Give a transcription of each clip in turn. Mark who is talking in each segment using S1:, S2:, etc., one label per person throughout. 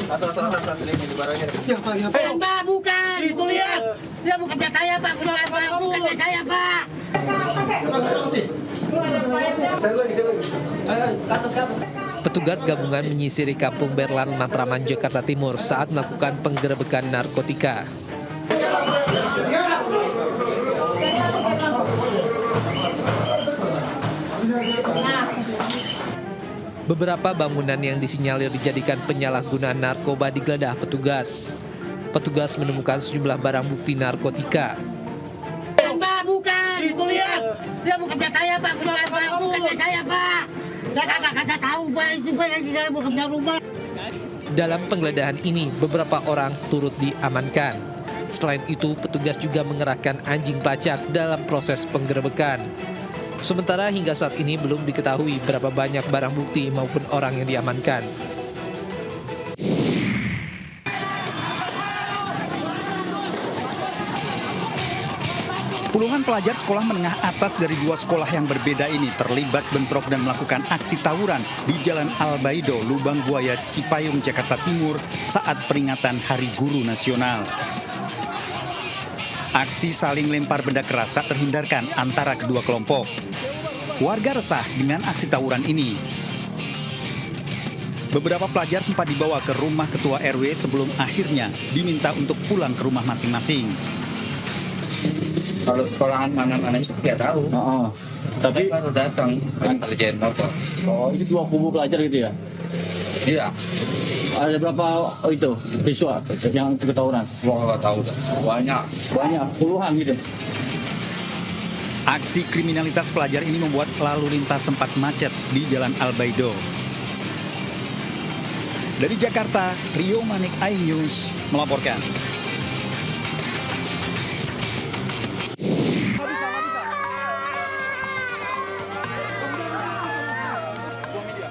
S1: Asal ini barangnya.
S2: Mbak, bukan. Itu lihat. Ya bukannya saya, Pak. Bukannya saya, Pak.
S3: Petugas gabungan menyisiri Kampung Berlan, Matraman, Jakarta Timur saat melakukan penggerebekan narkotika. Beberapa bangunan yang disinyalir dijadikan penyalahgunaan narkoba digeledah petugas. Petugas menemukan sejumlah barang bukti narkotika.
S2: Mbak, bukan. Itu lihat. Ya bukannya saya, Pak. Bukannya saya, Pak. Saya kagak tahu, Pak. Itu Pak yang saya bukannya rumah.
S3: Dalam penggeledahan ini, beberapa orang turut diamankan. Selain itu, petugas juga mengerahkan anjing pelacak dalam proses penggerebekan. Sementara hingga saat ini belum diketahui berapa banyak barang bukti maupun orang yang diamankan.
S4: Puluhan pelajar sekolah menengah atas dari dua sekolah yang berbeda ini terlibat bentrok dan melakukan aksi tawuran di Jalan Albaido, Lubang Buaya, Cipayung, Jakarta Timur saat peringatan Hari Guru Nasional. Aksi saling lempar benda keras tak terhindarkan antara kedua kelompok. Warga resah dengan aksi tawuran ini. Beberapa pelajar sempat dibawa ke rumah ketua RW sebelum akhirnya diminta untuk pulang ke rumah masing-masing.
S1: Kalau sekolahan mana-mana itu tidak tahu.
S5: Tapi
S1: Baru datang intelijen motor.
S5: itu dua kubu pelajar gitu ya?
S1: Iya.
S5: Ada berapa itu siswa yang ikut tawuran?
S1: Gua nggak tahu. Banyak.
S5: Banyak, puluhan gitu.
S4: Aksi kriminalitas pelajar ini membuat lalu lintas sempat macet di Jalan Albaido. Dari Jakarta, Rio Manik, iNews melaporkan.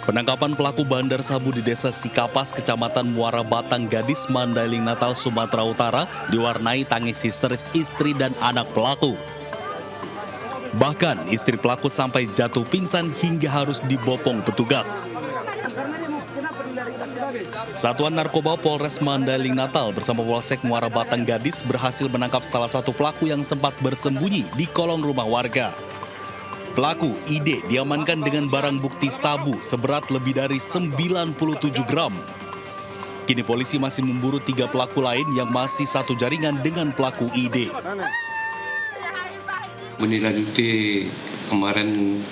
S6: Penangkapan pelaku bandar sabu di Desa Sikapas, Kecamatan Muara Batang, Gadis, Mandailing, Natal, Sumatera Utara diwarnai tangis histeris istri dan anak pelaku. Bahkan istri pelaku sampai jatuh pingsan hingga harus dibopong petugas. Satuan Narkoba Polres Mandailing Natal bersama Polsek Muara Batang Gadis berhasil menangkap salah satu pelaku yang sempat bersembunyi di kolong rumah warga. Pelaku ID diamankan dengan barang bukti sabu seberat lebih dari 97 gram. Kini polisi masih memburu 3 pelaku lain yang masih satu jaringan dengan pelaku ID.
S7: Menindaklanjuti kemarin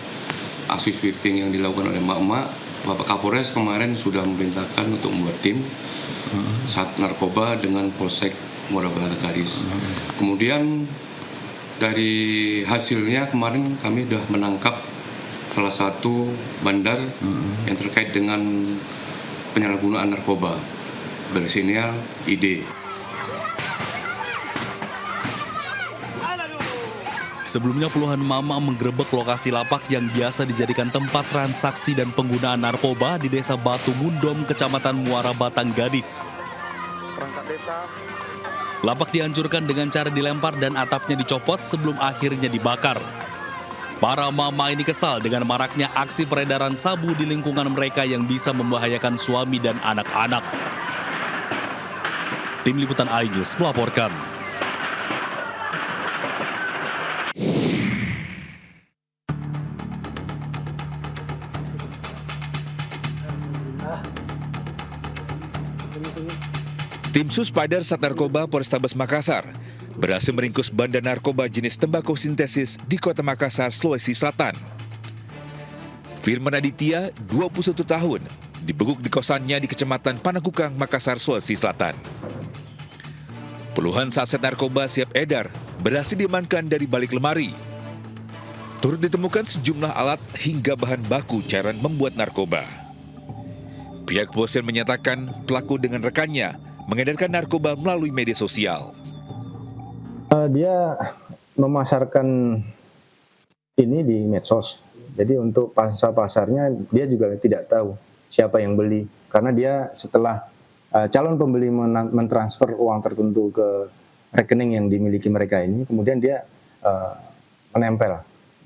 S7: aksi sweeping yang dilakukan oleh emak-emak, Bapak Kapolres kemarin sudah memerintahkan untuk membuat tim Sat Narkoba dengan Polsek Muara Batang Gadis. Kemudian dari hasilnya kemarin kami sudah menangkap salah satu bandar yang terkait dengan penyalahgunaan narkoba berinisial ID.
S6: Sebelumnya puluhan mama menggerebek lokasi lapak yang biasa dijadikan tempat transaksi dan penggunaan narkoba di Desa Batu Mundom, Kecamatan Muara Batang Gadis. Lapak dihancurkan dengan cara dilempar dan atapnya dicopot sebelum akhirnya dibakar. Para mama ini kesal dengan maraknya aksi peredaran sabu di lingkungan mereka yang bisa membahayakan suami dan anak-anak. Tim Liputan iNews melaporkan.
S8: Tim Suspider Sat Narkoba Polrestabes Makassar berhasil meringkus bandar narkoba jenis tembakau sintesis di Kota Makassar, Sulawesi Selatan. Firman Aditya, 21 tahun, dibekuk di kosannya di Kecamatan Panakukang, Makassar, Sulawesi Selatan. Puluhan saset narkoba siap edar berhasil diamankan dari balik lemari. Turut ditemukan sejumlah alat hingga bahan baku cairan membuat narkoba. Pihak kepolisian menyatakan pelaku dengan rekannya mengedarkan narkoba melalui media sosial.
S9: Dia memasarkan ini di medsos. Jadi untuk pasarnya dia juga tidak tahu siapa yang beli. Karena dia setelah calon pembeli mentransfer uang tertentu ke rekening yang dimiliki mereka ini, kemudian dia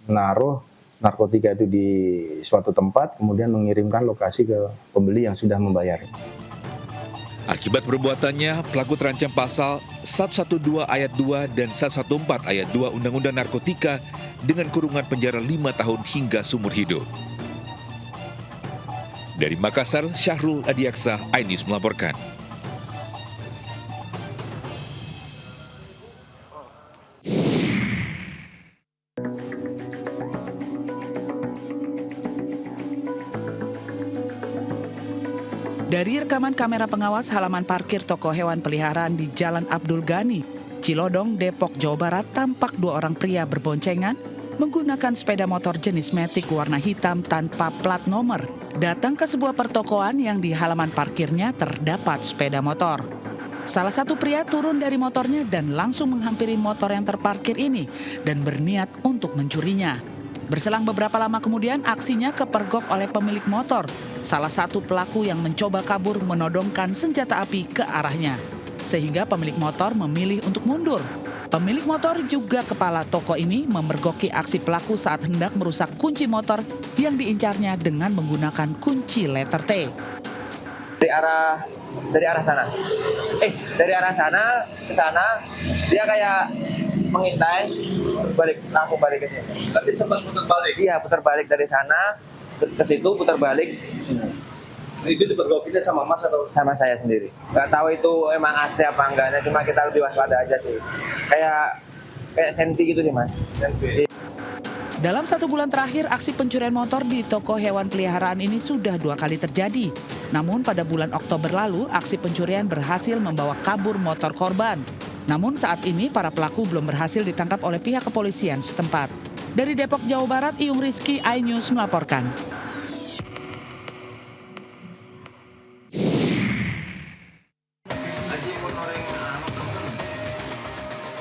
S9: menaruh narkotika itu di suatu tempat, kemudian mengirimkan lokasi ke pembeli yang sudah membayar.
S8: Akibat perbuatannya, pelaku terancam pasal 112 ayat 2 dan 114 ayat 2 Undang-Undang Narkotika dengan kurungan penjara 5 tahun hingga seumur hidup. Dari Makassar, Syahrul Adiaksa, iNews melaporkan.
S10: Dari rekaman kamera pengawas halaman parkir toko hewan peliharaan di Jalan Abdul Ghani, Cilodong, Depok, Jawa Barat, tampak dua orang pria berboncengan menggunakan sepeda motor jenis Matic warna hitam tanpa plat nomor datang ke sebuah pertokoan yang di halaman parkirnya terdapat sepeda motor. Salah satu pria turun dari motornya dan langsung menghampiri motor yang terparkir ini dan berniat untuk mencurinya. Berselang beberapa lama kemudian, aksinya kepergok oleh pemilik motor. Salah satu pelaku yang mencoba kabur menodongkan senjata api ke arahnya, sehingga pemilik motor memilih untuk mundur. Pemilik motor juga kepala toko ini memergoki aksi pelaku saat hendak merusak kunci motor yang diincarnya dengan menggunakan kunci letter T.
S11: Dari arah sana. Dari arah sana ke sana, dia kayak mengintai, langsung balik ke sini.
S1: Tadi sempat putar balik.
S11: Iya, putar balik dari sana ke situ, putar balik.
S1: Itu dipergokinya sama Mas atau
S11: sama saya sendiri? Nggak tahu itu emang asli apa enggaknya, cuma kita lebih waspada aja sih. Kayak senti gitu sih, Mas. Senti.
S10: Dalam 1 bulan terakhir, aksi pencurian motor di toko hewan peliharaan ini sudah 2 kali terjadi. Namun pada bulan Oktober lalu, aksi pencurian berhasil membawa kabur motor korban. Namun saat ini para pelaku belum berhasil ditangkap oleh pihak kepolisian setempat. Dari Depok, Jawa Barat, Iyung Rizky, iNews melaporkan.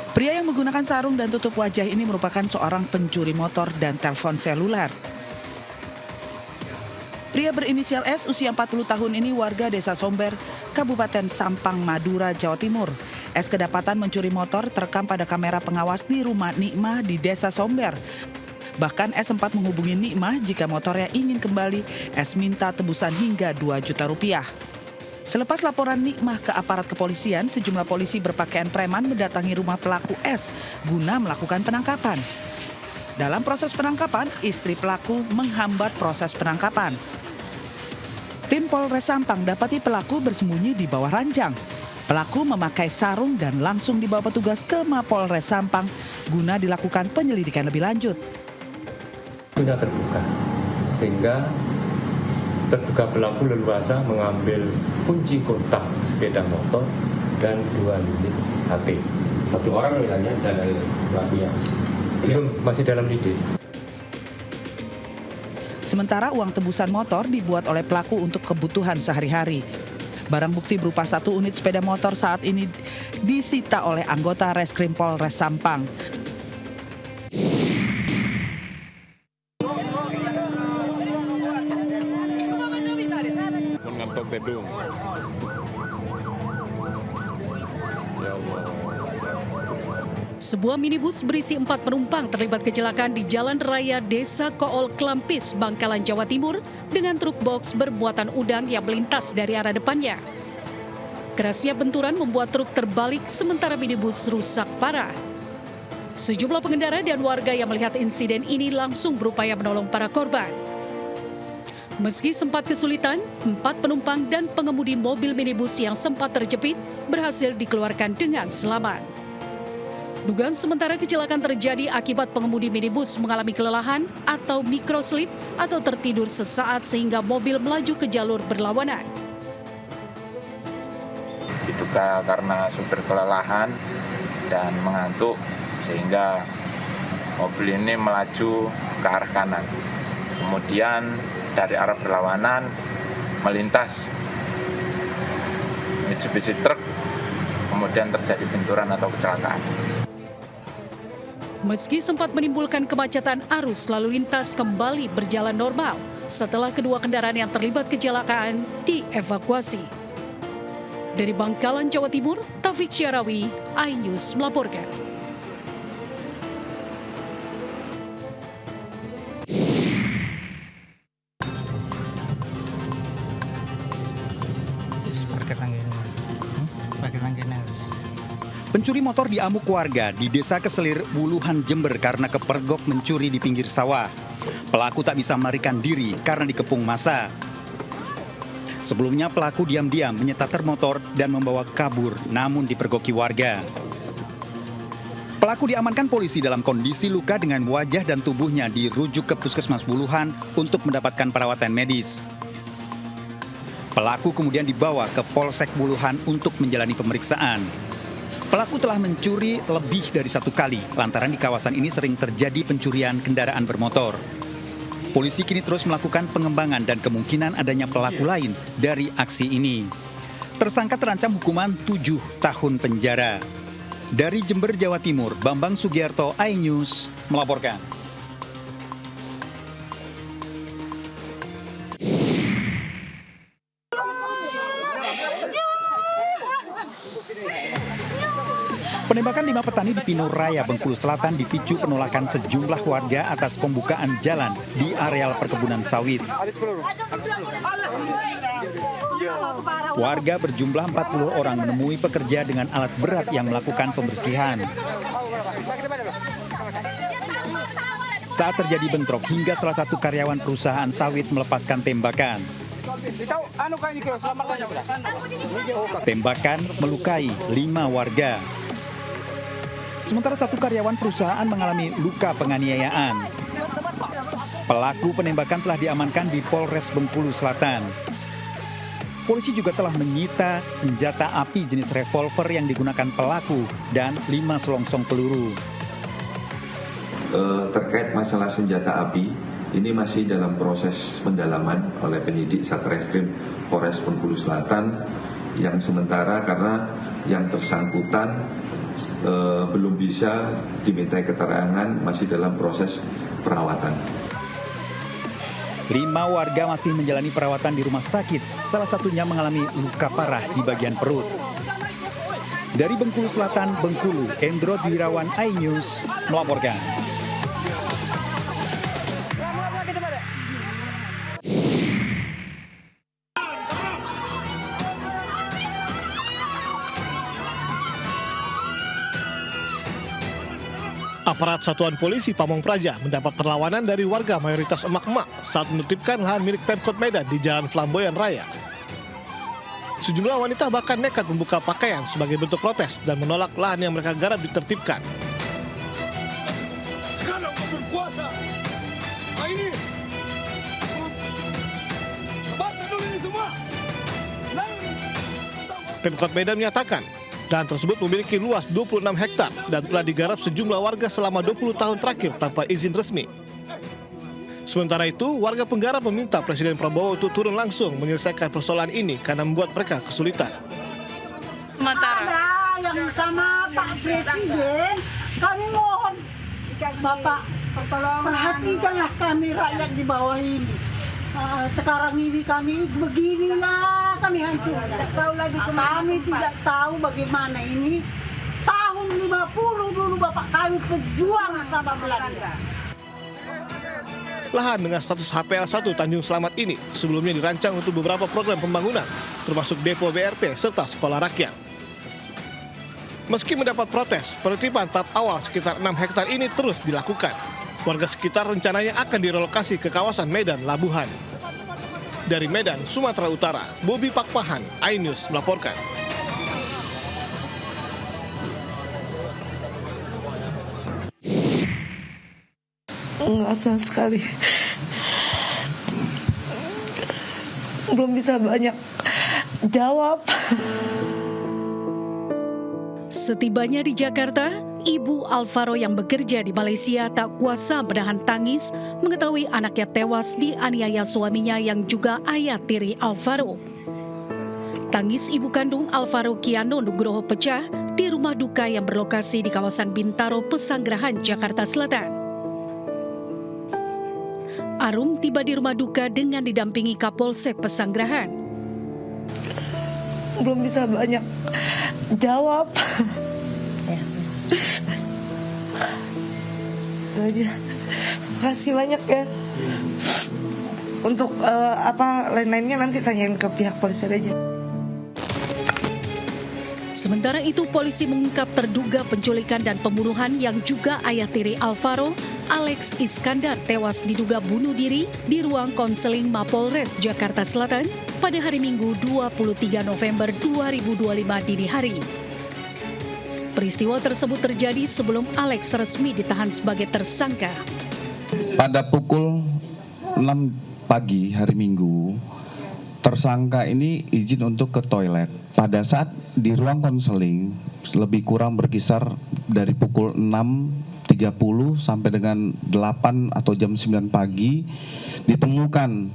S10: Pria yang menggunakan sarung dan tutup wajah ini merupakan seorang pencuri motor dan telepon seluler. Pria berinisial S usia 40 tahun ini warga Desa Somber, Kabupaten Sampang, Madura, Jawa Timur. S kedapatan mencuri motor terekam pada kamera pengawas di rumah Nikmah di Desa Somber. Bahkan S sempat menghubungi Nikmah jika motornya ingin kembali, S minta tebusan hingga 2 juta rupiah. Selepas laporan Nikmah ke aparat kepolisian, sejumlah polisi berpakaian preman mendatangi rumah pelaku S guna melakukan penangkapan. Dalam proses penangkapan, istri pelaku menghambat proses penangkapan. Tim Polres Sampang dapati pelaku bersembunyi di bawah ranjang. Pelaku memakai sarung dan langsung dibawa petugas ke Mapolres Sampang guna dilakukan penyelidikan lebih lanjut.
S12: Sudah terbuka, sehingga terduga pelaku leluasa mengambil kunci kotak sepeda motor dan 2 unit HP. 1 orang nilainya dan pelakunya belum, masih dalam lidik.
S10: Sementara uang tebusan motor dibuat oleh pelaku untuk kebutuhan sehari-hari. Barang bukti berupa 1 unit sepeda motor saat ini disita oleh anggota Reskrim Polres Sampang.
S12: Mengantok gedung. Ya Allah.
S13: Sebuah minibus berisi 4 penumpang terlibat kecelakaan di Jalan Raya Desa Kool Klampis, Bangkalan, Jawa Timur dengan truk box bermuatan udang yang melintas dari arah depannya. Kerasnya benturan membuat truk terbalik sementara minibus rusak parah. Sejumlah pengendara dan warga yang melihat insiden ini langsung berupaya menolong para korban. Meski sempat kesulitan, 4 penumpang dan pengemudi mobil minibus yang sempat terjepit berhasil dikeluarkan dengan selamat. Dugaan sementara kecelakaan terjadi akibat pengemudi minibus mengalami kelelahan atau microslip atau tertidur sesaat sehingga mobil melaju ke jalur berlawanan.
S14: Diduga karena supir kelelahan dan mengantuk sehingga mobil ini melaju ke arah kanan. Kemudian dari arah berlawanan melintas Mitsubishi truk, kemudian terjadi benturan atau kecelakaan.
S13: Meski sempat menimbulkan kemacetan, arus lalu lintas kembali berjalan normal setelah kedua kendaraan yang terlibat kecelakaan dievakuasi. Dari Bangkalan, Jawa Timur, Taufik Syarawi, iNews melaporkan.
S15: Parkir tangga ini.
S4: Pencuri motor diamuk warga di Desa Keselir, Wuluhan, Jember karena kepergok mencuri di pinggir sawah. Pelaku tak bisa melarikan diri karena dikepung massa. Sebelumnya pelaku diam-diam menyetater motor dan membawa kabur, namun dipergoki warga. Pelaku diamankan polisi dalam kondisi luka dengan wajah dan tubuhnya dirujuk ke Puskesmas Wuluhan untuk mendapatkan perawatan medis. Pelaku kemudian dibawa ke Polsek Wuluhan untuk menjalani pemeriksaan. Pelaku telah mencuri lebih dari 1 kali, lantaran di kawasan ini sering terjadi pencurian kendaraan bermotor. Polisi kini terus melakukan pengembangan dan kemungkinan adanya pelaku lain dari aksi ini. Tersangka terancam hukuman 7 tahun penjara. Dari Jember, Jawa Timur, Bambang Sugiarto, iNews melaporkan. Penembakan 5 petani di Pino Raya, Bengkulu Selatan dipicu penolakan sejumlah warga atas pembukaan jalan di areal perkebunan sawit. Warga berjumlah 40 orang menemui pekerja dengan alat berat yang melakukan pembersihan. Saat terjadi bentrok hingga salah satu karyawan perusahaan sawit melepaskan tembakan. Tembakan melukai 5 warga. Sementara satu karyawan perusahaan mengalami luka penganiayaan. Pelaku penembakan telah diamankan di Polres Bengkulu Selatan. Polisi juga telah menyita senjata api jenis revolver yang digunakan pelaku dan 5 selongsong peluru.
S15: Terkait masalah senjata api, ini masih dalam proses pendalaman oleh penyidik Satreskrim Polres Bengkulu Selatan, yang sementara karena yang bersangkutan belum bisa dimintai keterangan, masih dalam proses perawatan.
S4: 5 warga masih menjalani perawatan di rumah sakit, salah satunya mengalami luka parah di bagian perut. Dari Bengkulu Selatan, Bengkulu, Endro Dwirawan, iNews melaporkan.
S16: Aparat Satuan Polisi Pamong Praja mendapat perlawanan dari warga mayoritas emak-emak saat menertibkan lahan milik Pemkot Medan di Jalan Flamboyan Raya. Sejumlah wanita bahkan nekat membuka pakaian sebagai bentuk protes dan menolak lahan yang mereka garap ditertibkan.
S1: Sekarang kau berkuasa. Nah ini. Baca dulu ini semua.
S16: Pemkot Medan menyatakan lahan tersebut memiliki luas 26 hektar dan telah digarap sejumlah warga selama 20 tahun terakhir tanpa izin resmi. Sementara itu, warga penggarap meminta Presiden Prabowo untuk turun langsung menyelesaikan persoalan ini karena membuat mereka kesulitan.
S2: Ada yang sama Pak Presiden, kami mohon Bapak perhatikanlah kami rakyat di bawah ini. Sekarang ini kami beginilah, kami hancur. Kami tidak tahu bagaimana ini. Tahun 50 dulu Bapak kami pejuang sama Belanda.
S16: Lahan dengan status HPL 1 Tanjung Selamat ini sebelumnya dirancang untuk beberapa program pembangunan, termasuk depo BRT serta sekolah rakyat. Meski mendapat protes, penertiban tahap awal sekitar 6 hektar ini terus dilakukan. Warga sekitar rencananya akan direlokasi ke kawasan Medan Labuhan. Dari Medan, Sumatera Utara, Bobi Pakpahan, iNews melaporkan.
S17: Enggak sama sekali. Belum bisa banyak jawab.
S13: Setibanya di Jakarta, Ibu Alvaro yang bekerja di Malaysia tak kuasa menahan tangis mengetahui anaknya tewas dianiaya suaminya yang juga ayah tiri Alvaro. Tangis ibu kandung Alvaro Kiano Nugroho pecah di rumah duka yang berlokasi di kawasan Bintaro, Pesanggerahan, Jakarta Selatan. Arum tiba di rumah duka dengan didampingi Kapolsek Pesanggerahan.
S17: Belum bisa banyak jawab. Itu aja. Makasih banyak ya. Untuk lain-lainnya nanti tanyain ke pihak polisi aja.
S13: Sementara itu, polisi mengungkap terduga penculikan dan pembunuhan yang juga ayah tiri Alvaro, Alex Iskandar, tewas diduga bunuh diri di ruang konseling Mapolres Jakarta Selatan pada hari Minggu 23 November 2025 dini hari. Peristiwa tersebut terjadi sebelum Alex resmi ditahan sebagai tersangka.
S18: Pada pukul 6 pagi hari Minggu, tersangka ini izin untuk ke toilet. Pada saat di ruang konseling, lebih kurang berkisar dari pukul 6.30 sampai dengan 8 atau jam 9 pagi, ditemukan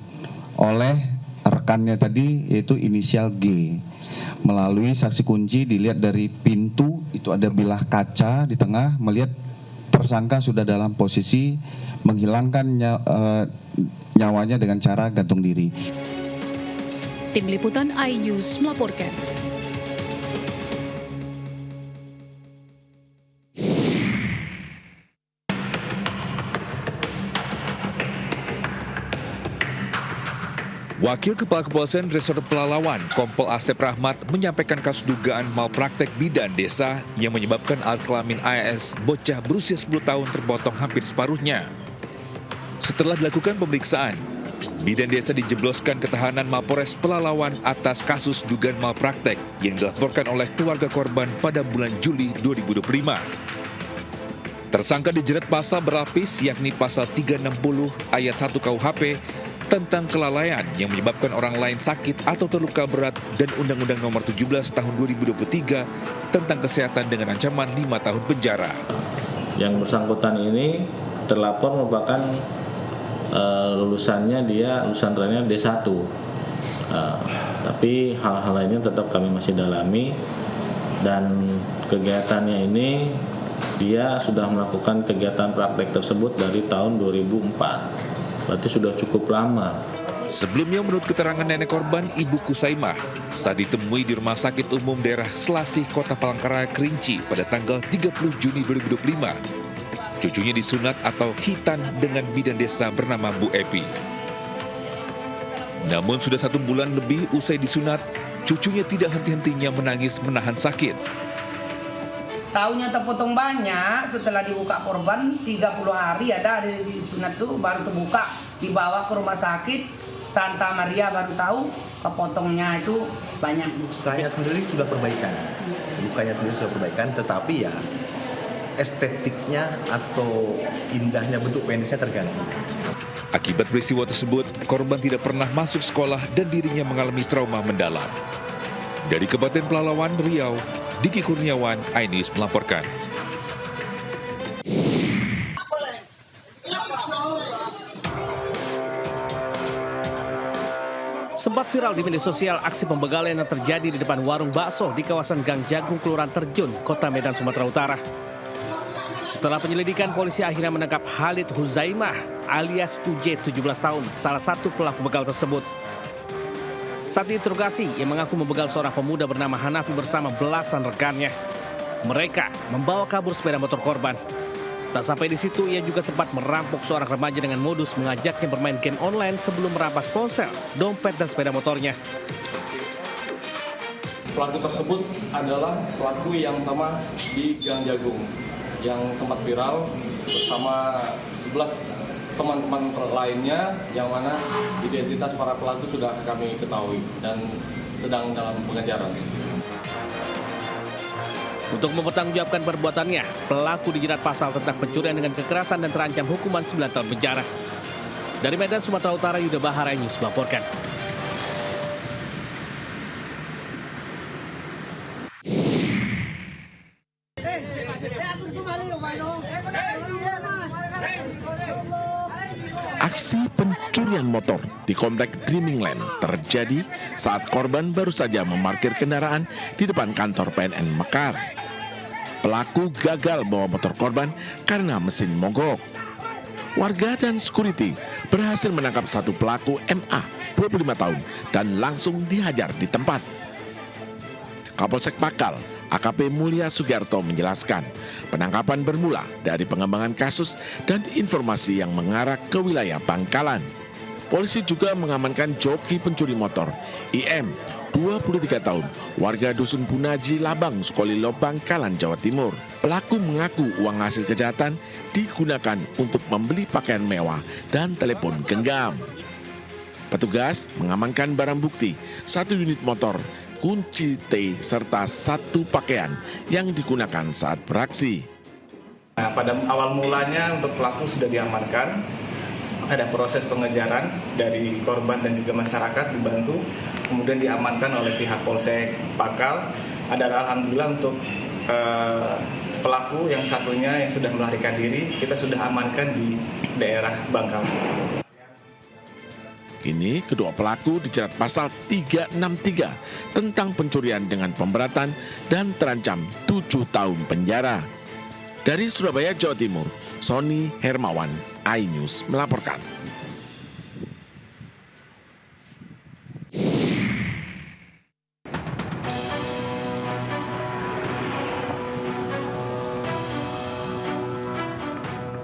S18: oleh rekannya tadi, yaitu inisial G. Melalui saksi kunci dilihat dari pintu, itu ada bilah kaca di tengah, melihat tersangka sudah dalam posisi menghilangkan nyawanya dengan cara gantung diri.
S13: Tim Liputan iNews melaporkan.
S8: Wakil Kepala Kepolisian Resort Pelalawan, Kompol Asep Rahmat, menyampaikan kasus dugaan malpraktek bidan desa yang menyebabkan alat kelamin AS bocah berusia 10 tahun terpotong hampir separuhnya. Setelah dilakukan pemeriksaan, bidan desa dijebloskan ke tahanan Mapolres Pelalawan atas kasus dugaan malpraktek yang dilaporkan oleh keluarga korban pada bulan Juli 2025. Tersangka dijerat pasal berlapis, yakni pasal 360 ayat 1 KUHP tentang kelalaian yang menyebabkan orang lain sakit atau terluka berat dan Undang-Undang Nomor 17 Tahun 2023 tentang kesehatan dengan ancaman 5 tahun penjara.
S19: Yang bersangkutan ini terlapor merupakan lulusan trennya D1. Tapi hal-hal lainnya tetap kami masih dalami, dan kegiatannya ini dia sudah melakukan kegiatan praktek tersebut dari tahun 2004. Berarti sudah cukup lama.
S8: Sebelumnya, menurut keterangan nenek korban, Ibu Kusaimah, saat ditemui di Rumah Sakit Umum Daerah Selasih, Kota Palangkaraya, Kerinci pada tanggal 30 Juni 2025, cucunya disunat atau khitan dengan bidan desa bernama Bu Epi. Namun sudah 1 bulan lebih usai disunat, cucunya tidak henti-hentinya menangis menahan sakit.
S20: Taunya terpotong banyak, setelah dibuka korban 30 hari ada di sunat tuh baru terbuka, dibawa ke rumah sakit Santa Maria, baru tahu kepotongnya itu banyak.
S21: Lukanya sendiri sudah perbaikan, tetapi ya estetiknya atau indahnya bentuk penisnya terganggu.
S8: Akibat peristiwa tersebut, korban tidak pernah masuk sekolah dan dirinya mengalami trauma mendalam. Dari Kabupaten Pelalawan, Riau, Diki Kurniawan, iNews melaporkan.
S22: Sempat viral di media sosial aksi pembegalan yang terjadi di depan warung bakso di kawasan Gang Jagung, Kelurahan Terjun, Kota Medan, Sumatera Utara. Setelah penyelidikan, polisi akhirnya menangkap Khalid Huzaimah alias UJ, 17 tahun, salah satu pelaku begal tersebut. Saat diinterogasi, ia mengaku membegal seorang pemuda bernama Hanafi bersama belasan rekannya. Mereka membawa kabur sepeda motor korban. Tak sampai di situ, ia juga sempat merampok seorang remaja dengan modus mengajaknya bermain game online sebelum merampas ponsel, dompet, dan sepeda motornya.
S23: Pelaku tersebut adalah pelaku yang sama di Gang Jagung, yang sempat viral bersama 11 teman-teman lainnya, yang mana identitas para pelaku sudah kami ketahui dan sedang dalam pengejaran.
S22: Untuk mempertanggungjawabkan perbuatannya, pelaku dijerat pasal tentang pencurian dengan kekerasan dan terancam hukuman 9 tahun penjara. Dari Medan, Sumatera Utara, Yuda Bahar, iNews melaporkan.
S24: Aksi pencurian motor di Komplek Dreamingland terjadi saat korban baru saja memarkir kendaraan di depan kantor PNN Mekar. Pelaku gagal bawa motor korban karena mesin mogok. Warga dan security berhasil menangkap satu pelaku MA, 25 tahun, dan langsung dihajar di tempat. Kapolsek Pakal, AKP Mulya Sugiarto menjelaskan, penangkapan bermula dari pengembangan kasus dan informasi yang mengarah ke wilayah Bangkalan. Polisi juga mengamankan joki pencuri motor, IM, 23 tahun, warga Dusun Punaji, Labang, Sukolilo, Bangkalan, Jawa Timur. Pelaku mengaku uang hasil kejahatan digunakan untuk membeli pakaian mewah dan telepon genggam. Petugas mengamankan barang bukti, 1 unit motor, kunci T, serta 1 pakaian yang digunakan saat beraksi.
S3: Nah, pada awal mulanya untuk pelaku sudah diamankan. Ada proses pengejaran dari korban dan juga masyarakat dibantu, kemudian diamankan oleh pihak Polsek Pakal. Alhamdulillah untuk pelaku yang satunya yang sudah melarikan diri, kita sudah amankan di daerah Bangkal.
S24: Kini kedua pelaku dijerat pasal 363 tentang pencurian dengan pemberatan dan terancam 7 tahun penjara. Dari Surabaya, Jawa Timur, Sony Hermawan, iNews melaporkan.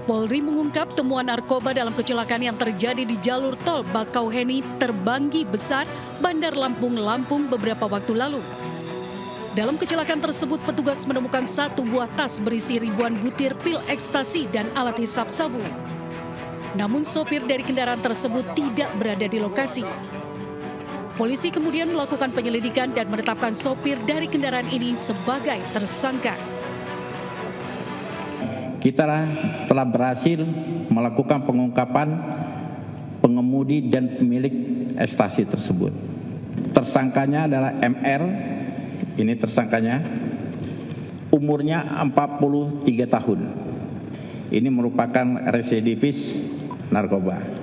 S13: Polri mengungkap temuan narkoba dalam kecelakaan yang terjadi di jalur tol Bakauheni Terbanggi Besar, Bandar Lampung, Lampung beberapa waktu lalu. Dalam kecelakaan tersebut, petugas menemukan 1 buah tas berisi ribuan butir pil ekstasi dan alat hisap sabu. Namun sopir dari kendaraan tersebut tidak berada di lokasi. Polisi kemudian melakukan penyelidikan dan menetapkan sopir dari kendaraan ini sebagai tersangka.
S5: Kita telah berhasil melakukan pengungkapan pengemudi dan pemilik ekstasi tersebut. Tersangkanya adalah MR, ini tersangkanya, umurnya 43 tahun. Ini merupakan residivis narkoba.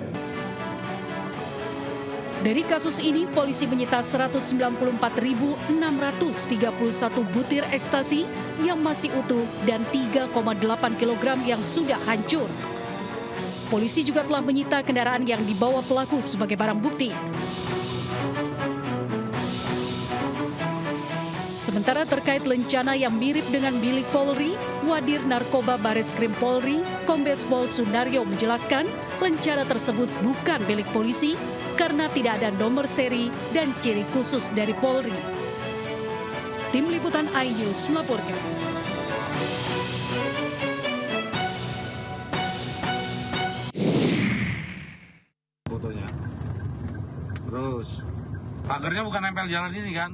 S13: Dari kasus ini, polisi menyita 194.631 butir ekstasi yang masih utuh dan 3,8 kg yang sudah hancur. Polisi juga telah menyita kendaraan yang dibawa pelaku sebagai barang bukti. Sementara terkait lencana yang mirip dengan milik Polri, Wadir Narkoba Bareskrim Polri, Kombes Pol Sunaryo menjelaskan lencana tersebut bukan milik polisi karena tidak ada nomor seri dan ciri khusus dari Polri. Tim Liputan iNews melaporkan.
S6: Fotonya. Terus, pagarnya bukan nempel jalan ini kan?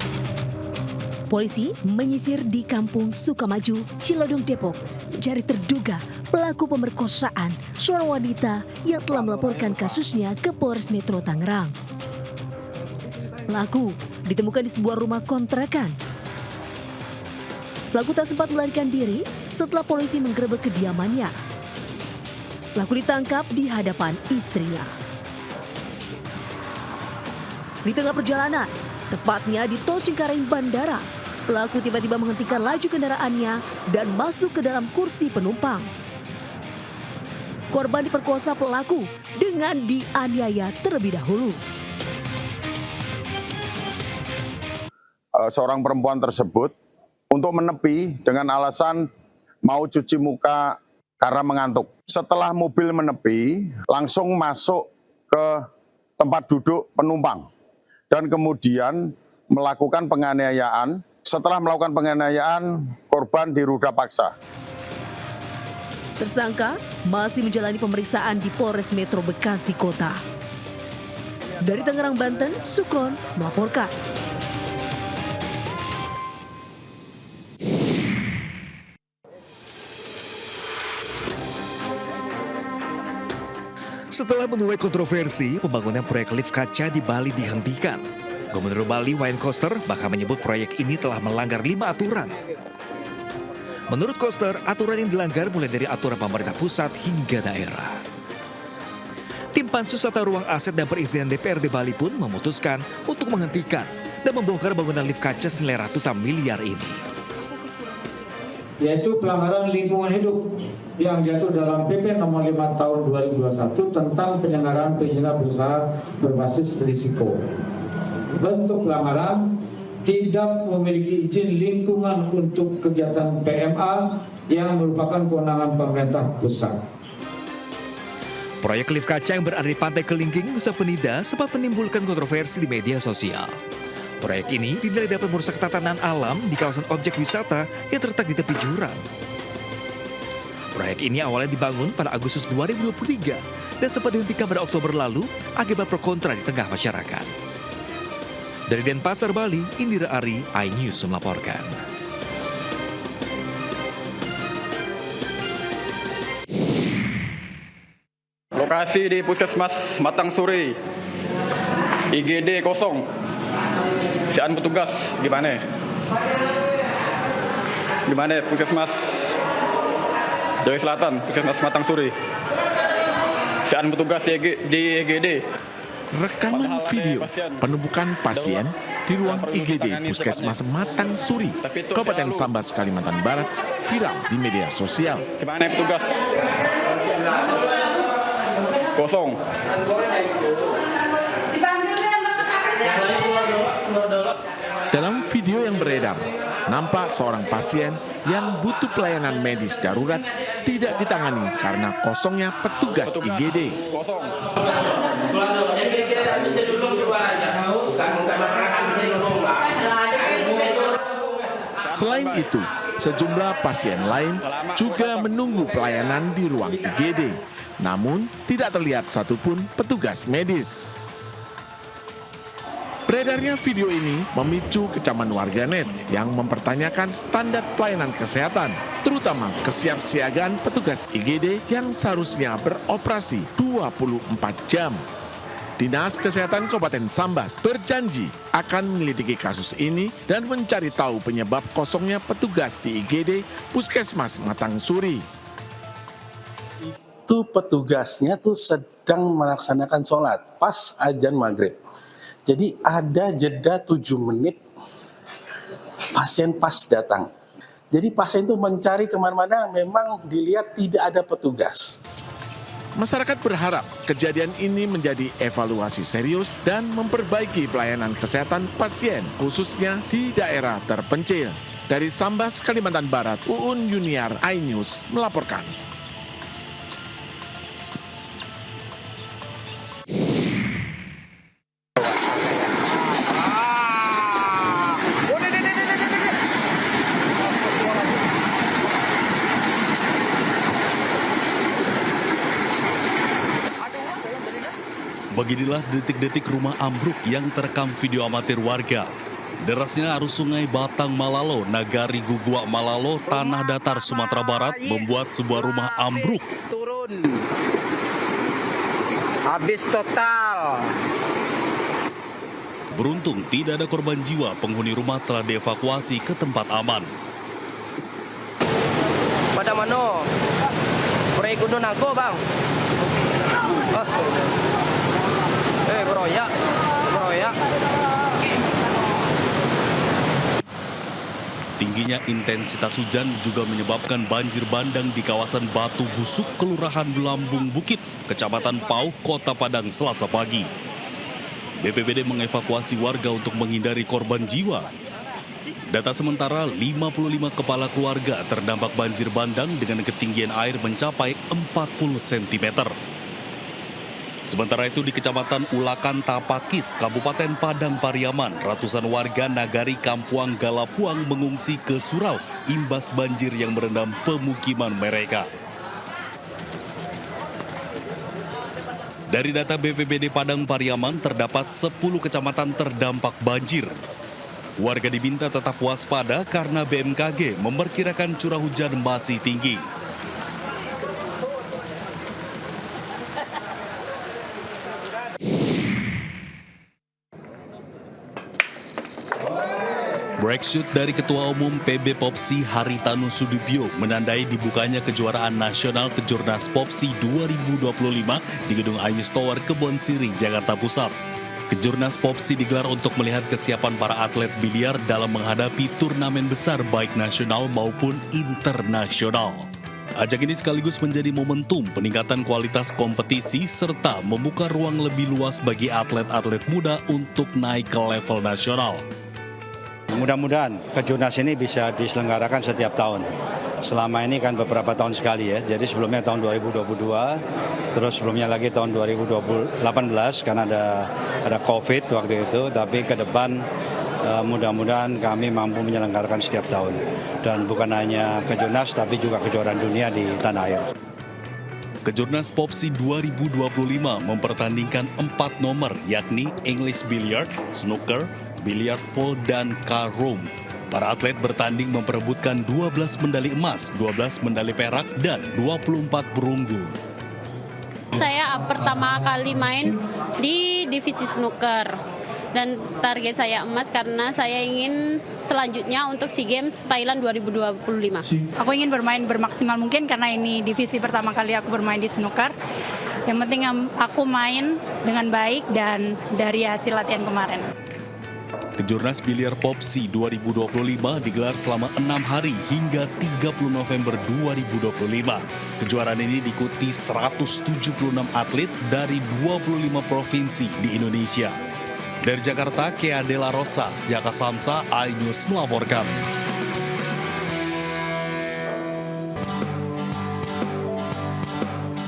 S7: Polisi menyisir di Kampung Sukamaju, Cilodong, Depok, cari terduga pelaku pemerkosaan seorang wanita yang telah melaporkan kasusnya ke Polres Metro Tangerang. Pelaku ditemukan di sebuah rumah kontrakan. Pelaku tak sempat melarikan diri setelah polisi menggerebek kediamannya. Pelaku ditangkap di hadapan istrinya. Di tengah perjalanan, tepatnya di Tol Cengkareng Bandara, pelaku tiba-tiba menghentikan laju kendaraannya dan masuk ke dalam kursi penumpang. Korban diperkosa pelaku dengan dianiaya terlebih dahulu.
S25: Seorang perempuan tersebut untuk menepi dengan alasan mau cuci muka karena mengantuk. Setelah mobil menepi, langsung masuk ke tempat duduk penumpang dan kemudian melakukan penganiayaan. Setelah melakukan penganiayaan, korban diruda paksa.
S7: Tersangka masih menjalani pemeriksaan di Polres Metro Bekasi Kota. Dari Tangerang, Banten, Sukron melaporkan.
S26: Setelah menuai kontroversi, pembangunan proyek lift kaca di Bali dihentikan. Gubernur Bali, Wayne Koster, bahkan menyebut proyek ini telah melanggar 5 aturan. Menurut Koster, aturan yang dilanggar mulai dari aturan pemerintah pusat hingga daerah. Tim Pansus Tata Ruang Aset dan Perizinan DPRD Bali pun memutuskan untuk menghentikan dan membongkar bangunan lift kaca senilai ratusan miliar ini.
S27: Yaitu pelanggaran lingkungan hidup yang diatur dalam PP nomor 5 tahun 2021 tentang penyelenggaraan perizinan berusaha berbasis risiko. Bentuk pelanggaran tidak memiliki izin lingkungan untuk kegiatan PMA yang merupakan kewenangan pemerintah pusat.
S26: Proyek lift kaca yang berada di Pantai Kelingking, Nusa Penida sempat menimbulkan kontroversi di media sosial. Proyek ini dinilai dapat merusak tatanan alam di kawasan objek wisata yang terletak di tepi jurang. Proyek ini awalnya dibangun pada Agustus 2023 dan sempat dihentikan pada Oktober lalu akibat pro kontra di tengah masyarakat. Dari Denpasar, Bali, Indira Ari, iNews melaporkan.
S4: Lokasi di Puskesmas Matang Suri, IGD kosong. Sian petugas gimana? Gimana Puskesmas Dewi Selatan, Puskesmas Matang Suri? Sian petugas di IGD.
S24: Rekaman video penumpukan pasien di ruang IGD Puskesmas Matang Suri, Kabupaten Sambas, Kalimantan Barat, viral di media sosial.
S4: Gimana petugas? Kosong.
S24: Dalam video yang beredar, nampak seorang pasien yang butuh pelayanan medis darurat tidak ditangani karena kosongnya petugas IGD. Selain itu, sejumlah pasien lain juga menunggu pelayanan di ruang IGD, namun tidak terlihat satupun petugas medis. Beredarnya video ini memicu kecaman warganet yang mempertanyakan standar pelayanan kesehatan, terutama kesiapsiagaan petugas IGD yang seharusnya beroperasi 24 jam. Dinas Kesehatan Kabupaten Sambas berjanji akan menyelidiki kasus ini dan mencari tahu penyebab kosongnya petugas di IGD Puskesmas Matang Suri.
S9: Itu petugasnya tuh sedang melaksanakan sholat pas azan maghrib. Jadi ada jeda 7 menit pasien pas datang. Jadi pasien itu mencari kemana-mana, memang dilihat tidak ada petugas.
S24: Masyarakat berharap kejadian ini menjadi evaluasi serius dan memperbaiki pelayanan kesehatan pasien, khususnya di daerah terpencil. Dari Sambas, Kalimantan Barat, Uun Yuniar, iNews melaporkan.
S10: Beginilah detik-detik rumah ambruk yang terekam video amatir warga. Derasnya arus sungai Batang Malalo, Nagari Gugua Malalo, Tanah Datar, Sumatera Barat membuat sebuah rumah ambruk.
S11: Turun. Habis total.
S10: Beruntung tidak ada korban jiwa, penghuni rumah telah dievakuasi ke tempat aman.
S11: Pada mana? Proyek Gunung Nago, Bang. Beroyak.
S10: Tingginya intensitas hujan juga menyebabkan banjir bandang di kawasan Batu Busuk, Kelurahan Lambung Bukit, Kecamatan Pauh, Kota Padang, Selasa pagi. BPBD mengevakuasi warga untuk menghindari korban jiwa. Data sementara, 55 kepala keluarga terdampak banjir bandang dengan ketinggian air mencapai 40 cm. Sementara itu di Kecamatan Ulakan Tapakis, Kabupaten Padang Pariaman, ratusan warga Nagari Kampuang Galapuang mengungsi ke surau imbas banjir yang merendam pemukiman mereka. Dari data BPBD Padang Pariaman, terdapat 10 kecamatan terdampak banjir. Warga diminta tetap waspada karena BMKG memperkirakan curah hujan masih tinggi. Breakshoot dari Ketua Umum PB Popsi Haritanu Sudibyo menandai dibukanya kejuaraan nasional Kejurnas Popsi 2025 di Gedung iNews Tower, Kebon Siri, Jakarta Pusat. Kejurnas Popsi digelar untuk melihat kesiapan para atlet biliar dalam menghadapi turnamen besar baik nasional maupun internasional. Ajang ini sekaligus menjadi momentum peningkatan kualitas kompetisi serta membuka ruang lebih luas bagi atlet-atlet muda untuk naik ke level nasional.
S12: Mudah-mudahan Kejurnas ini bisa diselenggarakan setiap tahun. Selama ini kan beberapa tahun sekali ya. Jadi sebelumnya tahun 2022, terus sebelumnya lagi tahun 2018 karena ada COVID waktu itu. Tapi ke depan mudah-mudahan kami mampu menyelenggarakan setiap tahun. Dan bukan hanya Kejurnas, tapi juga kejuaraan dunia di tanah air.
S10: Kejurnas Popsi 2025 mempertandingkan 4 nomor, yakni English Billiard, Snooker, Billiard Pool, dan Carom. Para atlet bertanding memperebutkan 12 medali emas, 12 medali perak, dan 24 perunggu.
S1: Saya pertama kali main di divisi snooker dan target saya emas karena saya ingin selanjutnya untuk SEA Games Thailand 2025.
S2: Aku ingin bermaksimal mungkin karena ini divisi pertama kali aku bermain di snooker. Yang penting aku main dengan baik dan dari hasil latihan kemarin.
S10: Kejurnas Biliar Popsi 2025 digelar selama 6 hari hingga 30 November 2025. Kejuaraan ini diikuti 176 atlet dari 25 provinsi di Indonesia. Dari Jakarta, Kea De La Rosa, Jaka Samsa, iNews melaporkan.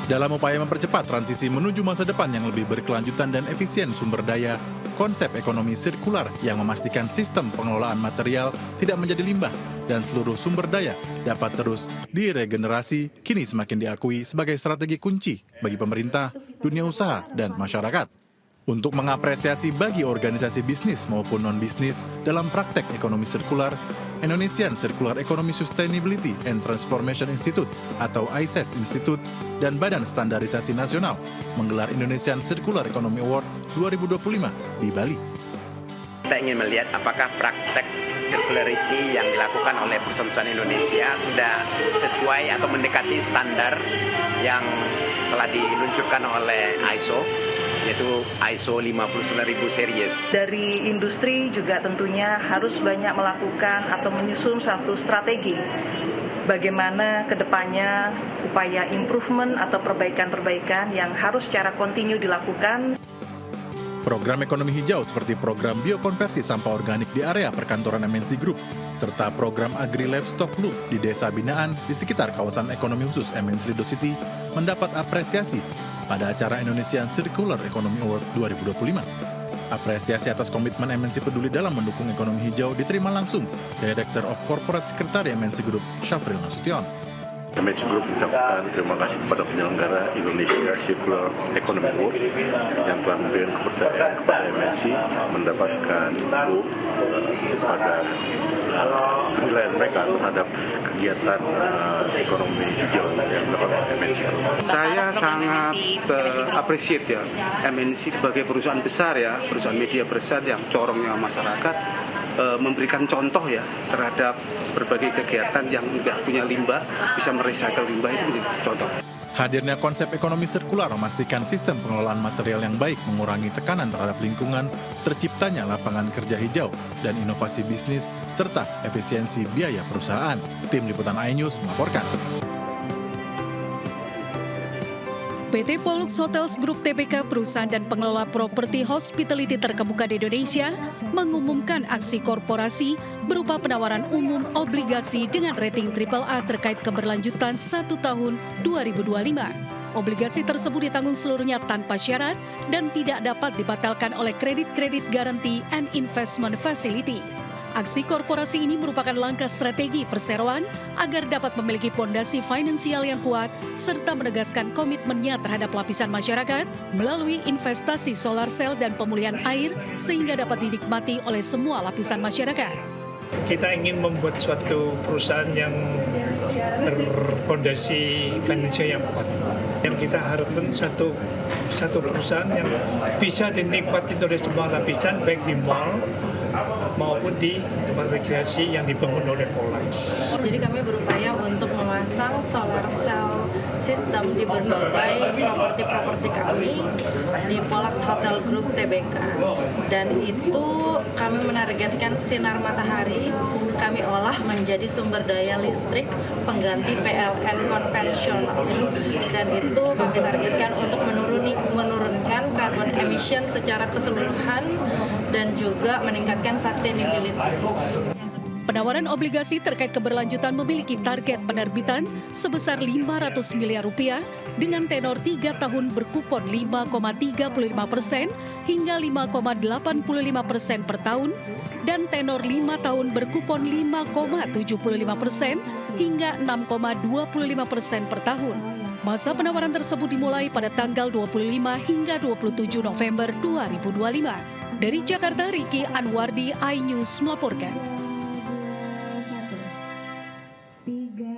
S14: Dalam upaya mempercepat transisi menuju masa depan yang lebih berkelanjutan dan efisien sumber daya, konsep ekonomi sirkular yang memastikan sistem pengelolaan material tidak menjadi limbah dan seluruh sumber daya dapat terus diregenerasi kini semakin diakui sebagai strategi kunci bagi pemerintah, dunia usaha, dan masyarakat. Untuk mengapresiasi bagi organisasi bisnis maupun non-bisnis dalam praktek ekonomi sirkular, Indonesian Circular Economy Sustainability and Transformation Institute atau ICES Institute dan Badan Standarisasi Nasional menggelar Indonesian Circular Economy Award 2025 di Bali.
S15: Kita ingin melihat apakah praktek circularity yang dilakukan oleh perusahaan Indonesia sudah sesuai atau mendekati standar yang telah diluncurkan oleh ISO, yaitu ISO 59000 series.
S16: Dari industri juga tentunya harus banyak melakukan atau menyusun suatu strategi bagaimana kedepannya upaya improvement atau perbaikan-perbaikan yang harus secara kontinu dilakukan.
S14: Program ekonomi hijau seperti program biokonversi sampah organik di area perkantoran MNC Group, serta program Agri-Livestock Loop di desa binaan di sekitar kawasan ekonomi khusus MNC Lido City mendapat apresiasi pada acara Indonesian Circular Economy Award 2025. Apresiasi atas komitmen MNC peduli dalam mendukung ekonomi hijau diterima langsung Director of Corporate Secretary MNC Group, Syafril Nasution.
S17: MNC Group mengucapkan terima kasih kepada penyelenggara Indonesia Circular Economy Award yang telah memberikan kepercayaan kepada MNC mendapatkan award pada penilaian mereka terhadap kegiatan ekonomi hijau yang dilakukan oleh MNC Group.
S18: Saya sangat appreciate ya MNC sebagai perusahaan besar ya, perusahaan media besar yang corongnya masyarakat memberikan contoh ya terhadap berbagai kegiatan yang tidak punya limbah, bisa merecycle limbah, itu menjadi contoh.
S14: Hadirnya konsep ekonomi sirkular memastikan sistem pengelolaan material yang baik mengurangi tekanan terhadap lingkungan, terciptanya lapangan kerja hijau, dan inovasi bisnis, serta efisiensi biaya perusahaan. Tim Liputan iNews melaporkan.
S13: PT Pollux Hotels Group Tbk, perusahaan dan pengelola properti hospitality terkemuka di Indonesia, mengumumkan aksi korporasi berupa penawaran umum obligasi dengan rating AAA terkait keberlanjutan 1 tahun 2025. Obligasi tersebut ditanggung seluruhnya tanpa syarat dan tidak dapat dibatalkan oleh kredit guarantee and investment facility. Aksi korporasi ini merupakan langkah strategi perseroan agar dapat memiliki pondasi finansial yang kuat serta menegaskan komitmennya terhadap lapisan masyarakat melalui investasi solar cell dan pemulihan air sehingga dapat dinikmati oleh semua lapisan masyarakat.
S28: Kita ingin membuat suatu perusahaan yang berfondasi finansial yang kuat. Yang kita harapkan satu perusahaan yang bisa dinikmati oleh semua lapisan, baik di mall maupun di tempat rekreasi yang dibangun oleh Pollux.
S29: Jadi kami berupaya untuk memasang solar cell system di berbagai properti kami di Pollux Hotel Group Tbk. Dan itu kami menargetkan sinar matahari kami olah menjadi sumber daya listrik pengganti PLN konvensional. Dan itu kami targetkan untuk menurunkan carbon emission secara keseluruhan dan juga meningkatkan sustainability.
S13: Penawaran obligasi terkait keberlanjutan memiliki target penerbitan sebesar Rp500 miliar dengan tenor 3 tahun berkupon 5,35% hingga 5,85% per tahun dan tenor 5 tahun berkupon 5,75% hingga 6,25% per tahun. Masa penawaran tersebut dimulai pada tanggal 25 hingga 27 November 2025. Dari Jakarta, Riki Anwardi, iNews melaporkan.